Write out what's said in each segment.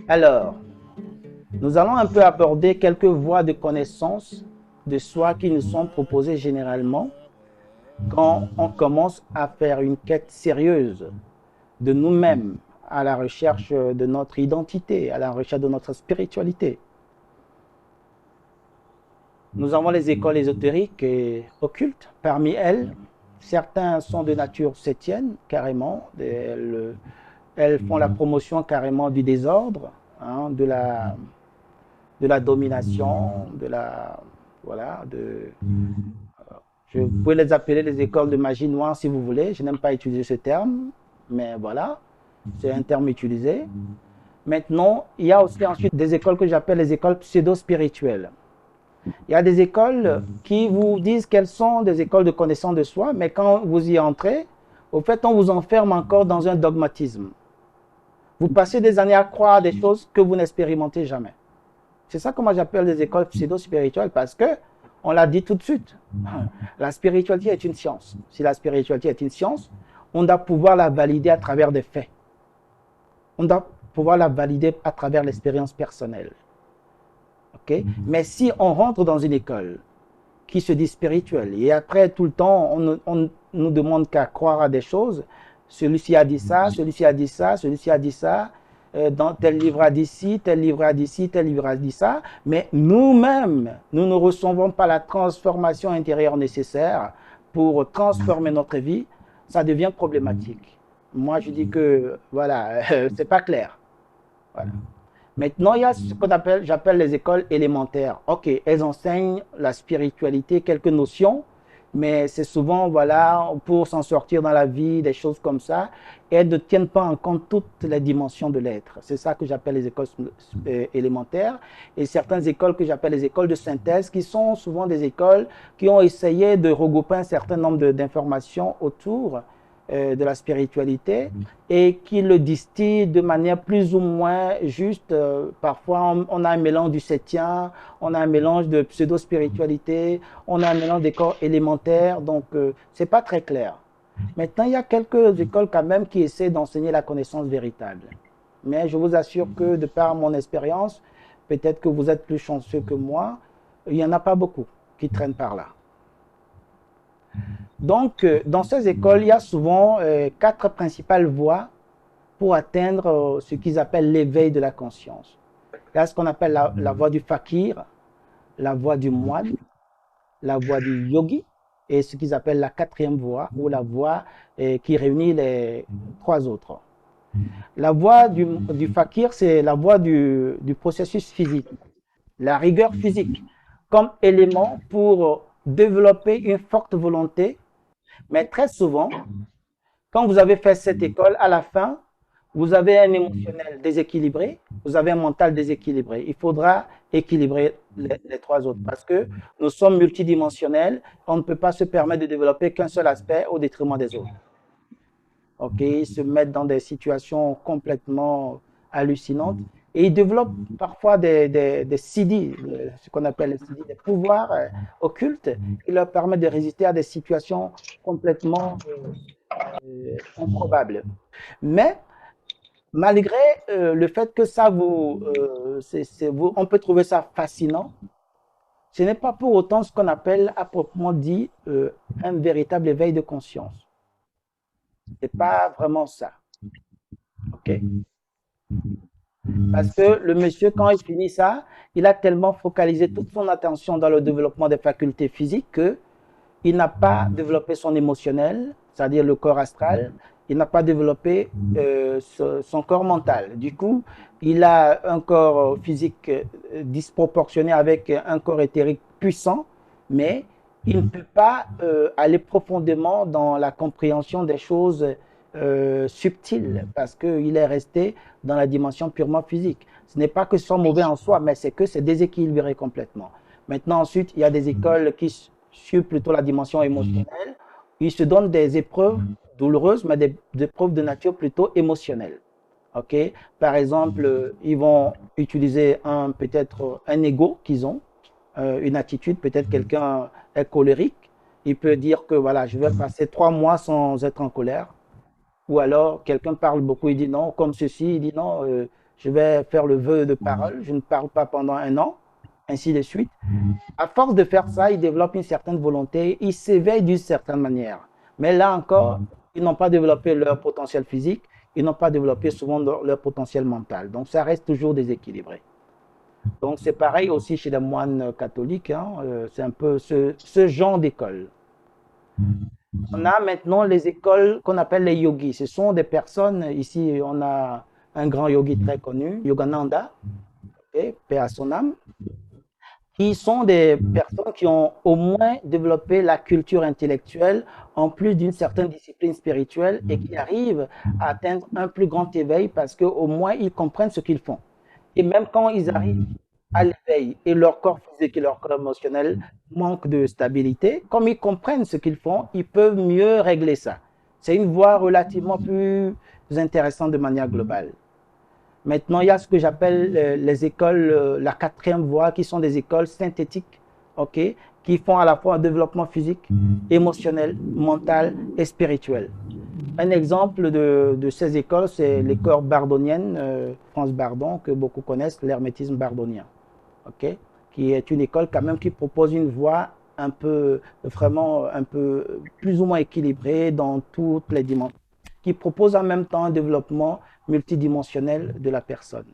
Alors, nous allons un peu aborder quelques voies de connaissance de soi qui nous sont proposées généralement quand on commence à faire une quête sérieuse de nous-mêmes, à la recherche de notre identité, à la recherche de notre spiritualité. Nous avons les écoles ésotériques et occultes. Parmi elles, certains sont de nature septième, carrément. Elles font la promotion carrément du désordre, hein, de la domination, vous pouvez les appeler les écoles de magie noire si vous voulez. Je n'aime pas utiliser ce terme, mais voilà, c'est un terme utilisé. Maintenant, il y a aussi ensuite des écoles que j'appelle les écoles pseudo-spirituelles. Il y a des écoles qui vous disent qu'elles sont des écoles de connaissance de soi, mais quand vous y entrez, au fait, on vous enferme encore dans un dogmatisme. Vous passez des années à croire des choses que vous n'expérimentez jamais. C'est ça que moi j'appelle les écoles pseudo-spirituelles, parce que, on l'a dit tout de suite, la spiritualité est une science. Si la spiritualité est une science, on doit pouvoir la valider à travers des faits. On doit pouvoir la valider à travers l'expérience personnelle. Okay? Mais si on rentre dans une école qui se dit spirituelle, et après tout le temps, on nous demande qu'à croire à des choses, celui-ci a dit ça, celui-ci a dit ça, celui-ci a dit ça, dans tel livre a dit ci, tel livre a dit ci, tel livre a dit ça, mais nous-mêmes, nous ne recevons pas la transformation intérieure nécessaire pour transformer notre vie, ça devient problématique. Moi, je dis que, voilà, c'est pas clair. Voilà. Maintenant, il y a ce qu'on appelle, j'appelle les écoles élémentaires. Ok, elles enseignent la spiritualité, quelques notions, mais c'est souvent, voilà, pour s'en sortir dans la vie, des choses comme ça, et elles ne tiennent pas en compte toutes les dimensions de l'être. C'est ça que j'appelle les écoles élémentaires, et certaines écoles que j'appelle les écoles de synthèse, qui sont souvent des écoles qui ont essayé de regrouper un certain nombre d'informations autour de la spiritualité et qui le distille de manière plus ou moins juste. Parfois, on a un mélange du septien, on a un mélange de pseudo-spiritualité, on a un mélange des corps élémentaires, donc c'est pas très clair. Maintenant, il y a quelques écoles quand même qui essaient d'enseigner la connaissance véritable. Mais je vous assure que de par mon expérience, peut-être que vous êtes plus chanceux que moi, il n'y en a pas beaucoup qui traînent par là. Donc, dans ces écoles, il y a souvent 4 principales voies pour atteindre ce qu'ils appellent l'éveil de la conscience. Il y a ce qu'on appelle la voie du fakir, la voie du moine, la voie du yogi, et ce qu'ils appellent la 4e voie, ou la voie qui réunit les 3 autres. La voie du fakir, c'est la voie du processus physique, la rigueur physique, comme élément pour développer une forte volonté. Mais très souvent, quand vous avez fait cette école, à la fin, vous avez un émotionnel déséquilibré, vous avez un mental déséquilibré. Il faudra équilibrer les 3 autres parce que nous sommes multidimensionnels. On ne peut pas se permettre de développer qu'un seul aspect au détriment des autres. Ok, ils se mettent dans des situations complètement hallucinantes et ils développent parfois des CD, ce qu'on appelle les CD, des pouvoirs occultes qui leur permettent de résister à des situations complètement improbables. Mais malgré le fait que ça on peut trouver ça fascinant, ce n'est pas pour autant ce qu'on appelle à proprement dit un véritable éveil de conscience. C'est pas vraiment ça. Ok. Parce que le monsieur, quand il finit ça, il a tellement focalisé toute son attention dans le développement des facultés physiques qu'il n'a pas développé son émotionnel, c'est-à-dire le corps astral. Il n'a pas développé son corps mental. Du coup, il a un corps physique disproportionné avec un corps éthérique puissant, mais il ne peut pas aller profondément dans la compréhension des choses subtiles parce qu'il est resté dans la dimension purement physique. Ce n'est pas que ce soit mauvais en soi, mais c'est que c'est déséquilibré complètement. Maintenant, ensuite, il y a des écoles qui suivent plutôt la dimension émotionnelle. Ils se donnent des épreuves douloureuses, mais des épreuves de nature plutôt émotionnelle. Ok? Par exemple, ils vont utiliser peut-être un ego qu'ils ont, une attitude, peut-être quelqu'un est colérique, il peut dire que voilà, je vais passer 3 mois sans être en colère. Ou alors, quelqu'un parle beaucoup, il dit non, comme ceci, il dit non, je vais faire le vœu de parole, je ne parle pas pendant un an, ainsi de suite. À force de faire ça, ils développent une certaine volonté, ils s'éveillent d'une certaine manière. Mais là encore, ils n'ont pas développé leur potentiel physique, ils n'ont pas développé souvent leur potentiel mental. Donc, ça reste toujours déséquilibré. Donc, c'est pareil aussi chez les moines catholiques, hein, c'est un peu ce genre d'école. On a maintenant les écoles qu'on appelle les yogis. Ce sont des personnes, ici on a un grand yogi très connu, Yogananda, okay, paix à son âme, qui sont des personnes qui ont au moins développé la culture intellectuelle en plus d'une certaine discipline spirituelle et qui arrivent à atteindre un plus grand éveil parce qu'au moins ils comprennent ce qu'ils font. Et même quand ils arrivent à l'éveil et leur corps physique et leur corps émotionnel manquent de stabilité, comme ils comprennent ce qu'ils font, ils peuvent mieux régler ça. C'est une voie relativement plus intéressante de manière globale. Maintenant, il y a ce que j'appelle les écoles, la quatrième voie, qui sont des écoles synthétiques, ok, qui font à la fois un développement physique, émotionnel, mental et spirituel. Un exemple de ces écoles, c'est l'école bardonienne, France Bardon, que beaucoup connaissent, l'hermétisme bardonien, ok, qui est une école quand même qui propose une voie un peu, vraiment un peu plus ou moins équilibrée dans toutes les dimensions, qui propose en même temps un développement multidimensionnel de la personne.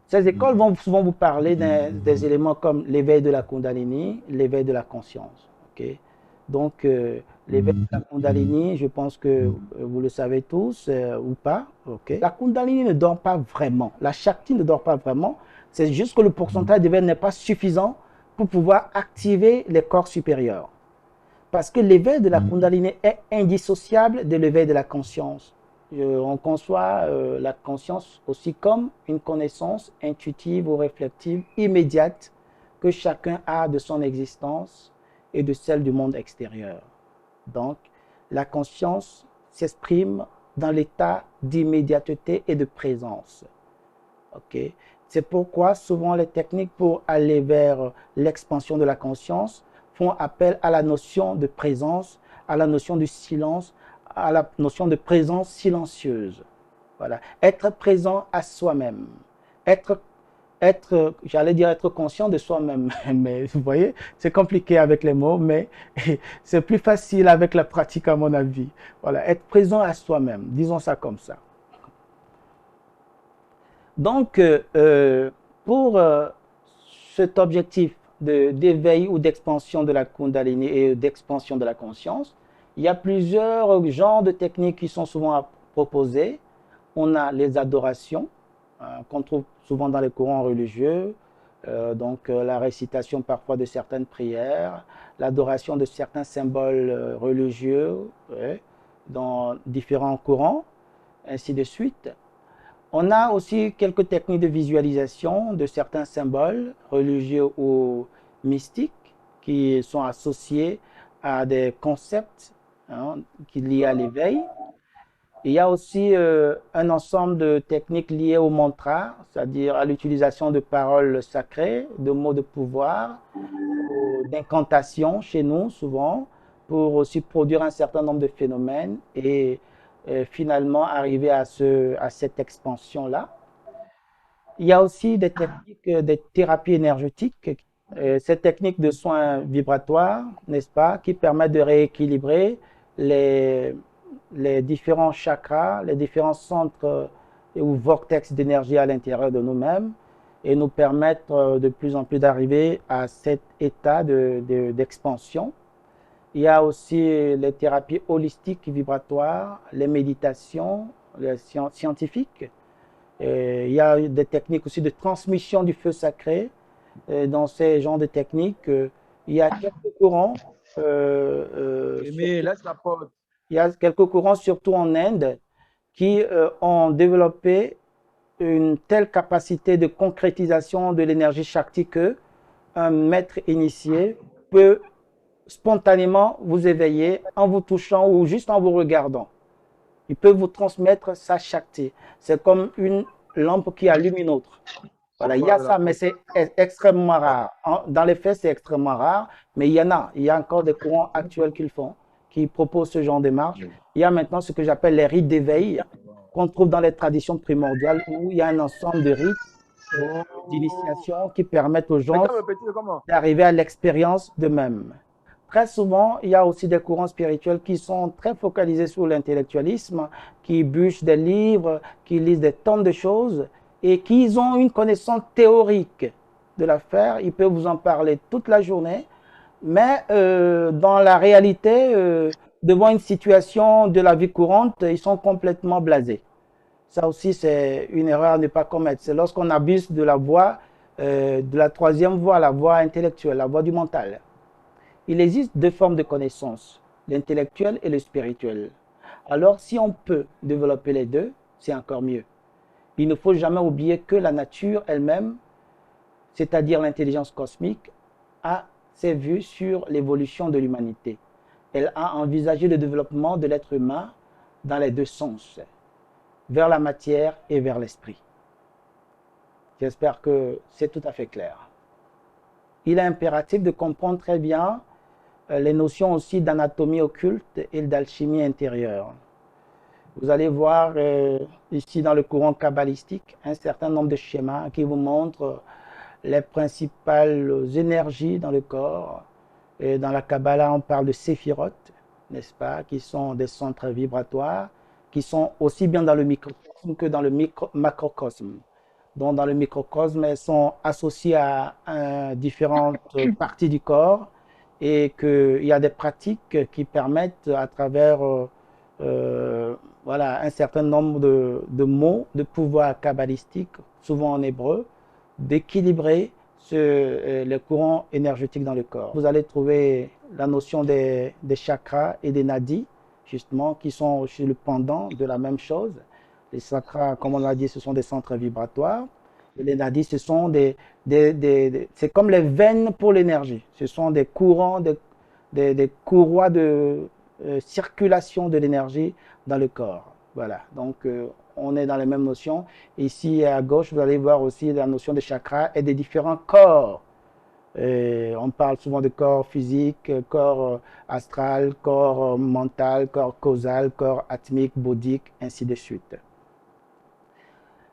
Ces écoles vont souvent vous parler des éléments comme l'éveil de la Kundalini, l'éveil de la conscience. Okay? Donc, l'éveil de la Kundalini, je pense que vous le savez tous ou pas. Okay? La Kundalini ne dort pas vraiment. La Shakti ne dort pas vraiment. C'est juste que le pourcentage d'éveil n'est pas suffisant pour pouvoir activer les corps supérieurs. Parce que l'éveil de la Kundalini est indissociable de l'éveil de la conscience. On conçoit la conscience aussi comme une connaissance intuitive ou réflexive immédiate que chacun a de son existence et de celle du monde extérieur. Donc, la conscience s'exprime dans l'état d'immédiateté et de présence. Okay? C'est pourquoi souvent les techniques pour aller vers l'expansion de la conscience font appel à la notion de présence, à la notion du silence, à la notion de présence silencieuse. Voilà. Être présent à soi-même. J'allais dire être conscient de soi-même. Mais vous voyez, c'est compliqué avec les mots, mais c'est plus facile avec la pratique à mon avis. Voilà. Être présent à soi-même. Disons ça comme ça. Donc, pour cet objectif d'éveil ou d'expansion de la Kundalini et d'expansion de la conscience, il y a plusieurs genres de techniques qui sont souvent proposées. On a les adorations, qu'on trouve souvent dans les courants religieux, donc la récitation parfois de certaines prières, l'adoration de certains symboles religieux dans différents courants, ainsi de suite. On a aussi quelques techniques de visualisation de certains symboles religieux ou mystiques qui sont associés à des concepts qui liés à l'éveil. Il y a aussi un ensemble de techniques liées au mantra, c'est-à-dire à l'utilisation de paroles sacrées, de mots de pouvoir, d'incantations chez nous souvent, pour aussi produire un certain nombre de phénomènes et finalement arriver à cette expansion-là. Il y a aussi des techniques, des thérapies énergétiques, ces techniques de soins vibratoires, n'est-ce pas, qui permettent de rééquilibrer les différents chakras, les différents centres ou vortex d'énergie à l'intérieur de nous-mêmes et nous permettre de plus en plus d'arriver à cet état d'expansion. Il y a aussi les thérapies holistiques vibratoires, les méditations, les scientifiques. Il y a des techniques aussi de transmission du feu sacré. Dans ces genres de techniques, il y a quelques courants. Il y a quelques courants, surtout en Inde, qui ont développé une telle capacité de concrétisation de l'énergie Shakti que un maître initié peut spontanément vous éveiller en vous touchant ou juste en vous regardant. Il peut vous transmettre sa Shakti. C'est comme une lampe qui allume une autre. Voilà, il y a ça, mais c'est extrêmement rare. Dans les faits, c'est extrêmement rare, mais il y en a. Il y a encore des courants actuels qui le font, qui proposent ce genre de démarche. Il y a maintenant ce que j'appelle les rites d'éveil, qu'on trouve dans les traditions primordiales, où il y a un ensemble de rites d'initiation qui permettent aux gens d'arriver à l'expérience d'eux-mêmes. Très souvent, il y a aussi des courants spirituels qui sont très focalisés sur l'intellectualisme, qui bûchent des livres, qui lisent des tonnes de choses et qui ont une connaissance théorique de l'affaire. Ils peuvent vous en parler toute la journée, mais dans la réalité, devant une situation de la vie courante, ils sont complètement blasés. Ça aussi, c'est une erreur à ne pas commettre. C'est lorsqu'on abuse de la voie, de la troisième voie, la voie intellectuelle, la voie du mental. Il existe deux formes de connaissance, l'intellectuel et le spirituel. Alors, si on peut développer les deux, c'est encore mieux. Il ne faut jamais oublier que la nature elle-même, c'est-à-dire l'intelligence cosmique, a ses vues sur l'évolution de l'humanité. Elle a envisagé le développement de l'être humain dans les deux sens, vers la matière et vers l'esprit. J'espère que c'est tout à fait clair. Il est impératif de comprendre très bien les notions aussi d'anatomie occulte et d'alchimie intérieure. Vous allez voir ici dans le courant kabbalistique un certain nombre de schémas qui vous montrent les principales énergies dans le corps. Et dans la Kabbalah, on parle de séphiroth, n'est-ce pas, qui sont des centres vibratoires, qui sont aussi bien dans le microcosme que dans le macrocosme. Donc dans le microcosme, elles sont associées à différentes parties du corps et qu'il y a des pratiques qui permettent à travers voilà, un certain nombre de mots, de pouvoirs kabbalistiques, souvent en hébreu, d'équilibrer les courants énergétiques dans le corps. Vous allez trouver la notion des chakras et des nadis, justement, qui sont chez le pendant de la même chose. Les chakras, comme on l'a dit, ce sont des centres vibratoires. Et les nadis, ce sont c'est comme les veines pour l'énergie. Ce sont des courants, des courroies de circulation de l'énergie dans le corps. Voilà, donc on est dans les mêmes notions. Ici à gauche, vous allez voir aussi la notion des chakras et des différents corps. On parle souvent de corps physique, corps astral, corps mental, corps causal, corps atmique, bouddhique, ainsi de suite.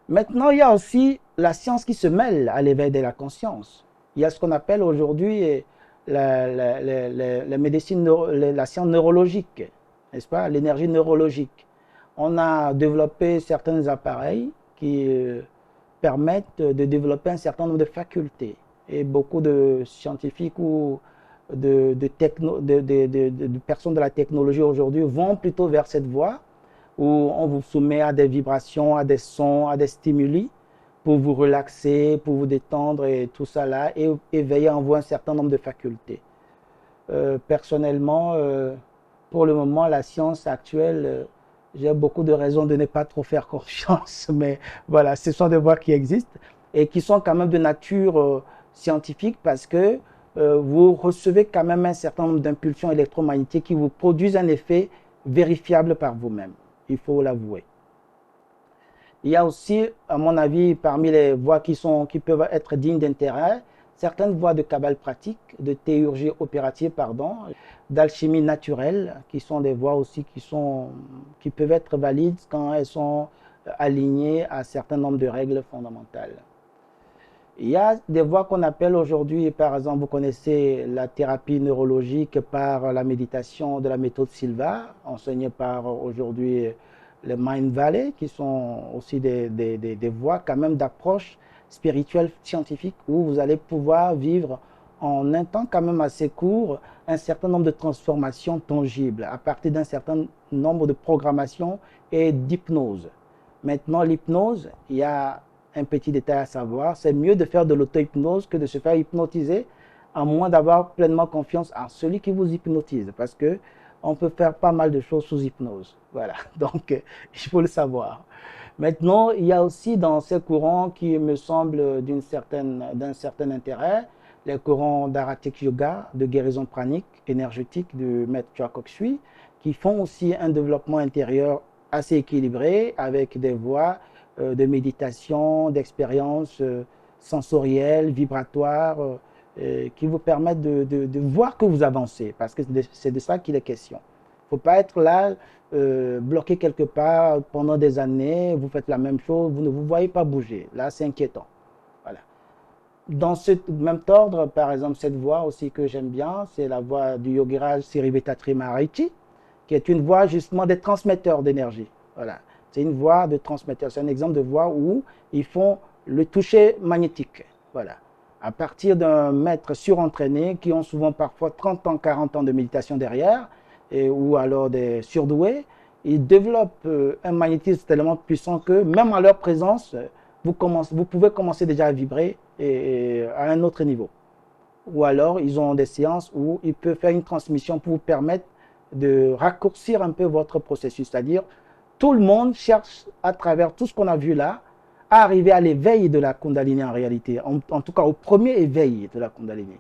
Maintenant, il y a aussi la science qui se mêle à l'éveil de la conscience. Il y a ce qu'on appelle aujourd'hui la médecine, la science neurologique, n'est-ce pas, l'énergie neurologique. On a développé certains appareils qui permettent de développer un certain nombre de facultés. Et beaucoup de scientifiques ou de personnes de la technologie aujourd'hui vont plutôt vers cette voie où on vous soumet à des vibrations, à des sons, à des stimuli pour vous relaxer, pour vous détendre et tout ça là, et éveiller en vous un certain nombre de facultés. Personnellement, pour le moment, la science actuelle, j'ai beaucoup de raisons de ne pas trop faire confiance, mais voilà, ce sont des voies qui existent et qui sont quand même de nature scientifique parce que vous recevez quand même un certain nombre d'impulsions électromagnétiques qui vous produisent un effet vérifiable par vous-même, il faut l'avouer. Il y a aussi, à mon avis, parmi les voies qui peuvent être dignes d'intérêt, certaines voies de cabale pratique, de théurgie opérative, pardon, d'alchimie naturelle, qui sont des voies aussi qui peuvent être valides quand elles sont alignées à un certain nombre de règles fondamentales. Il y a des voies qu'on appelle aujourd'hui, par exemple, vous connaissez la thérapie neurologique par la méditation de la méthode Silva, enseignée par aujourd'hui les Mind Valley, qui sont aussi des voies quand même d'approche spirituelle scientifique où vous allez pouvoir vivre en un temps quand même assez court un certain nombre de transformations tangibles à partir d'un certain nombre de programmations et d'hypnose. Maintenant, l'hypnose, il y a un petit détail à savoir, c'est mieux de faire de l'auto-hypnose que de se faire hypnotiser, à moins d'avoir pleinement confiance en celui qui vous hypnotise, parce que on peut faire pas mal de choses sous hypnose. Voilà, donc il faut le savoir. Maintenant, il y a aussi dans ces courants qui me semblent d'un certain intérêt, les courants d'Aratik Yoga, de guérison pranique, énergétique de Maître Choa Kok Sui, qui font aussi un développement intérieur assez équilibré avec des voies de méditation, d'expériences sensorielles, vibratoires, qui vous permettent de voir que vous avancez, parce que c'est de ça qu'il est question. Il ne faut pas être là, bloqué quelque part pendant des années, vous faites la même chose, vous ne vous voyez pas bouger. Là, c'est inquiétant. Voilà. Dans ce même ordre, par exemple, cette voix aussi que j'aime bien, c'est la voix du Yogiraj Sirivettatri Maharishi, qui est une voix justement des transmetteurs d'énergie. Voilà. C'est une voix de transmetteur. C'est un exemple de voix où ils font le toucher magnétique. Voilà. À partir d'un maître surentraîné qui ont souvent parfois 30 ans, 40 ans de méditation derrière, ou alors des surdoués, ils développent un magnétisme tellement puissant que même à leur présence, vous pouvez commencer déjà à vibrer à un autre niveau. Ou alors, ils ont des séances où ils peuvent faire une transmission pour vous permettre de raccourcir un peu votre processus. C'est-à-dire, tout le monde cherche, à travers tout ce qu'on a vu là, à arriver à l'éveil de la Kundalini en réalité. En tout cas, au premier éveil de la Kundalini.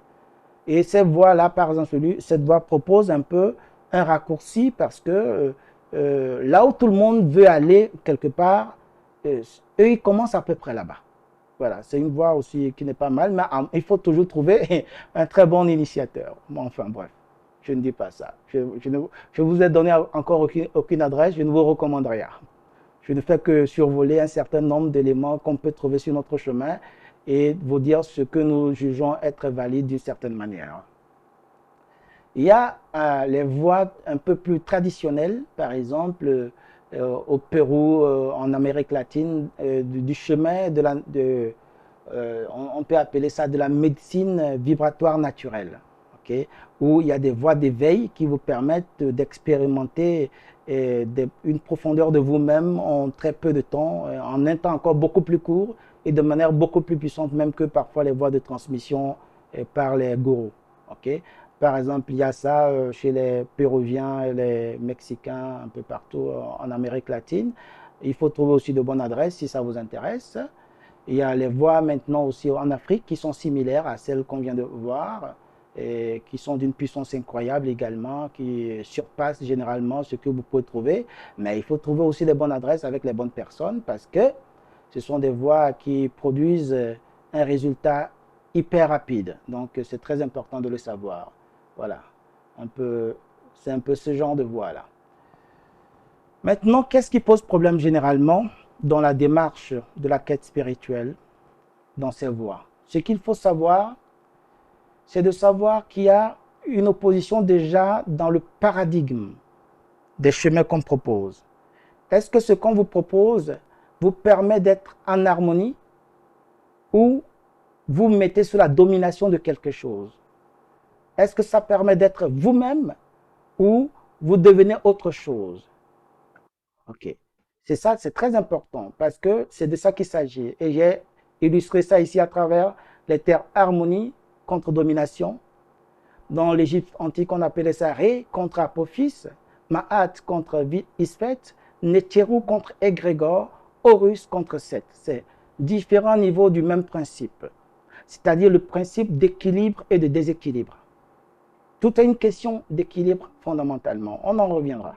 Et cette voie-là, par exemple, cette voie propose un peu un raccourci parce que là où tout le monde veut aller quelque part, eux, ils commencent à peu près là-bas. Voilà, c'est une voie aussi qui n'est pas mal, mais il faut toujours trouver un très bon initiateur. Enfin bref, je ne dis pas ça. Je vous ai donné encore aucune adresse, je ne vous recommande rien. Je ne fais que survoler un certain nombre d'éléments qu'on peut trouver sur notre chemin et vous dire ce que nous jugeons être valide d'une certaine manière. Il y a les voies un peu plus traditionnelles, par exemple au Pérou, en Amérique latine, du chemin on peut appeler ça de la médecine vibratoire naturelle, okay? Où il y a des voies d'éveil qui vous permettent d'expérimenter une profondeur de vous-même en très peu de temps, en un temps encore beaucoup plus court et de manière beaucoup plus puissante même que parfois les voies de transmission par les gourous. Okay? Par exemple, il y a ça chez les Péruviens et les Mexicains un peu partout en Amérique latine. Il faut trouver aussi de bonnes adresses si ça vous intéresse. Il y a les voies maintenant aussi en Afrique qui sont similaires à celles qu'on vient de voir et qui sont d'une puissance incroyable également, qui surpassent généralement ce que vous pouvez trouver. Mais il faut trouver aussi les bonnes adresses avec les bonnes personnes parce que ce sont des voies qui produisent un résultat hyper rapide. Donc c'est très important de le savoir. Voilà, c'est un peu ce genre de voie-là. Maintenant, qu'est-ce qui pose problème généralement dans la démarche de la quête spirituelle, dans ces voies? Ce qu'il faut savoir, c'est de savoir qu'il y a une opposition déjà dans le paradigme des chemins qu'on propose. Est-ce que ce qu'on vous propose vous permet d'être en harmonie ou vous mettez sous la domination de quelque chose? Est-ce que ça permet d'être vous-même ou vous devenez autre chose? Ok. C'est ça, c'est très important parce que c'est de ça qu'il s'agit. Et j'ai illustré ça ici à travers les termes harmonie contre domination. Dans l'Égypte antique, on appelait ça Ré contre Apophis, Maat contre Isphet, Netérou contre Égrégore, Horus contre Seth. C'est différents niveaux du même principe, c'est-à-dire le principe d'équilibre et de déséquilibre. Tout est une question d'équilibre fondamentalement. On en reviendra.